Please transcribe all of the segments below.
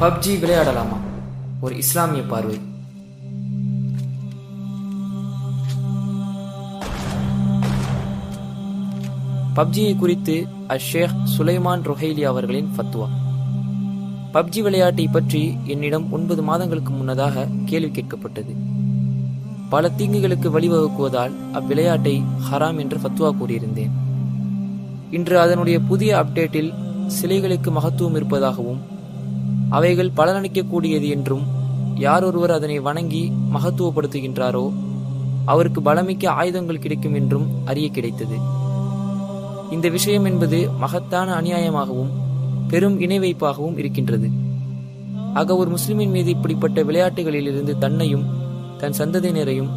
PUBG விளையாடலாமா? ஒரு இஸ்லாமிய பார்வை. பப்ஜியை குறித்து ஷேக் சுலைமான் ருஹைலி அவர்களின் ஃபத்வா. பப்ஜி விளையாட்டை பற்றி என்னிடம் 9 மாதங்களுக்கு முன்னதாக கேள்வி கேட்கப்பட்டது. பல தீங்குகளுக்கு வழிவகுக்குவதால் அவ்விளையாட்டை ஹராம் என்று ஃபத்வா கூறியிருந்தேன். இன்று அதனுடைய புதிய அப்டேட்டில் சிலைகளுக்கு மகத்துவம் இருப்பதாகவும் அவைகள் பலனளிக்கக்கூடியது என்றும் யாரொருவர் அதனை வணங்கி மகத்துவப்படுத்துகின்றாரோ அவருக்கு பலமிக்க ஆயுதங்கள் கிடைக்கும் என்றும் அறிய கிடைத்தது. இந்த விஷயம் என்பது மகத்தான அநியாயமாகவும் பெரும் இணை வைப்பாகவும் இருக்கின்றது. ஆக ஒரு முஸ்லிமின் மீது இப்படிப்பட்ட விளையாட்டுகளிலிருந்து தன்னையும் தன் சந்ததியினரையும்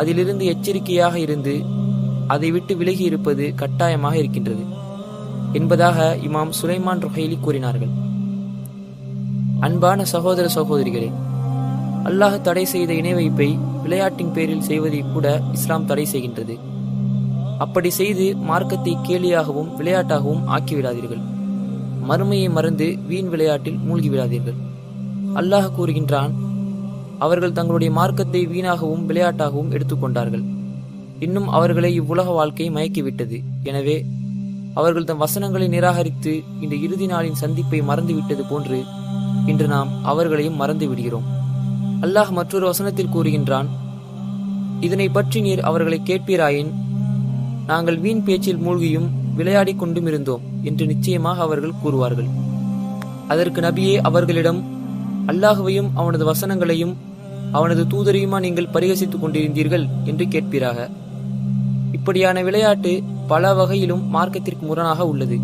அதிலிருந்து எச்சரிக்கையாக இருந்து அதை விட்டு விலகி இருப்பது கட்டாயமாக இருக்கின்றது என்பதாக இமாம் சுலைமான் ருஹைலி கூறினார்கள். அன்பான சகோதர சகோதரிகளே, அல்லாஹ் தடை செய்த இணை வைப்பை விளையாட்டின் பேரில் செய்வதை கூட இஸ்லாம் தடை செய்கின்றது. அப்படி செய்து மார்க்கத்தை கேலியாகவும் விளையாட்டாகவும் ஆக்கிவிடாதீர்கள். மறுமையை மறந்து வீண் விளையாட்டில் மூழ்கிவிடாதீர்கள். அல்லாஹ் கூறுகின்றான், அவர்கள் தங்களுடைய மார்க்கத்தை வீணாகவும் விளையாட்டாகவும் எடுத்துக்கொண்டார்கள். இன்னும் அவர்களை இவ்வுலக வாழ்க்கை மயக்கிவிட்டது. எனவே அவர்கள் தம் வசனங்களை நிராகரித்து இந்த இறுதி நாளின் சந்திப்பை மறந்துவிட்டது போன்று இன்று நாம் அவர்களையும் மறந்து விடுகிறோம். அல்லாஹ் மற்றொரு வசனத்தில் கூறுகின்றான், இதனை பற்றி நீர் அவர்களை கேட்பீராயின் நாங்கள் வீண் பேச்சில் மூழ்கியும் விளையாடி கொண்டும் இருந்தோம் என்று நிச்சயமாக அவர்கள் கூறுவார்கள். அதற்கு நபியே அவர்களிடம், அல்லாஹுவையும் அவனது வசனங்களையும் அவனது தூதரையுமா நீங்கள் பரிகசித்துக் கொண்டிருந்தீர்கள் என்று கேட்பீராக. இப்படியான விளையாட்டு பல வகையிலும் மார்க்கத்திற்கு முரணாக உள்ளது.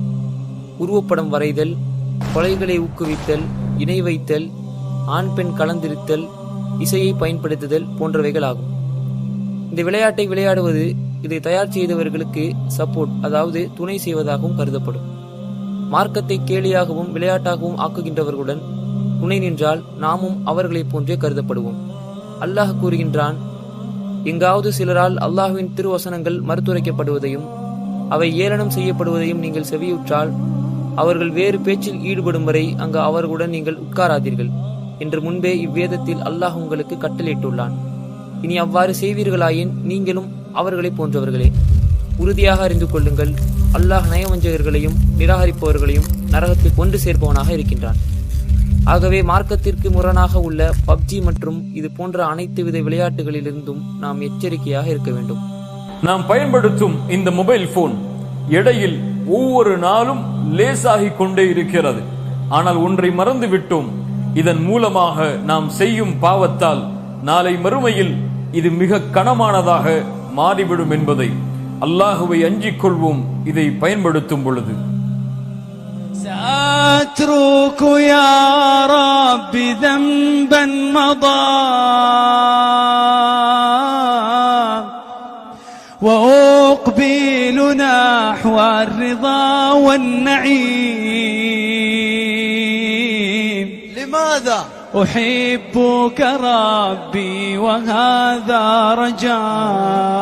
உருவப்படம் வரைதல், கொலைகளை ஊக்குவித்தல், இணை வைத்தல், ஆண் பெண் கலந்திருத்தல், இசையை பயன்படுத்துதல் போன்றவைகள் ஆகும். இந்த விளையாட்டை விளையாடுவது இதை தயார் செய்தவர்களுக்கு சப்போர்ட், அதாவது துணை செய்வதாகவும் கருதப்படும். மார்க்கத்தை கேலியாகவும் விளையாட்டாகவும் ஆக்குகின்றவர்களுடன் துணை நின்றால் நாமும் அவர்களைப் போன்றே கருதப்படுவோம். அல்லாஹ் கூறுகின்றான், எங்காவது சிலரால் அல்லாஹுவின் திருவசனங்கள் மறுத்துரைக்கப்படுவதையும் அவை ஏளனம் செய்யப்படுவதையும் நீங்கள் செவியுற்றால் அவர்கள் வேறு பேச்சில் ஈடுபடும் வரை அங்கு அவர்களுடன் நீங்கள் உட்காராதீர்கள் என்று முன்பே இவ்வேதத்தில் அல்லாஹ் உங்களுக்கு கட்டளையிட்டுள்ளான். இனி அவ்வாறு செய்வீர்களாயின் நீங்களும் அவர்களை போன்றவர்களே. உறுதியாக அறிந்து கொள்ளுங்கள், அல்லாஹ் நயவஞ்சகர்களையும் நிராகரிப்பவர்களையும் நரகத்தில் கொண்டு சேர்ப்பவனாக இருக்கின்றான். ஆகவே மார்க்கத்திற்கு முரணாக உள்ள பப்ஜி மற்றும் இது போன்ற அனைத்து வித விளையாட்டுகளிலிருந்தும் நாம் எச்சரிக்கையாக இருக்க வேண்டும். நாம் பயன்படுத்தும் இந்த மொபைல் போன் இடையில் ஒவ்வொரு நாளும் லேசாகிக் கொண்டே இருக்கிறது. ஆனால் ஒன்றை மறந்து விட்டோம். இதன் மூலமாக நாம் செய்யும் பாவத்தால் நாளை மறுமையில் இது மிக கனமானதாக மாறிவிடும் என்பதை அல்லாஹுவை அஞ்சிக் கொள்வோம் இதை பயன்படுத்தும் பொழுது. سأترك يا رب ذنبا مضى وأقبل نحو الرضا والنعيم. لماذا؟ أحبك ربي وهذا رجاء.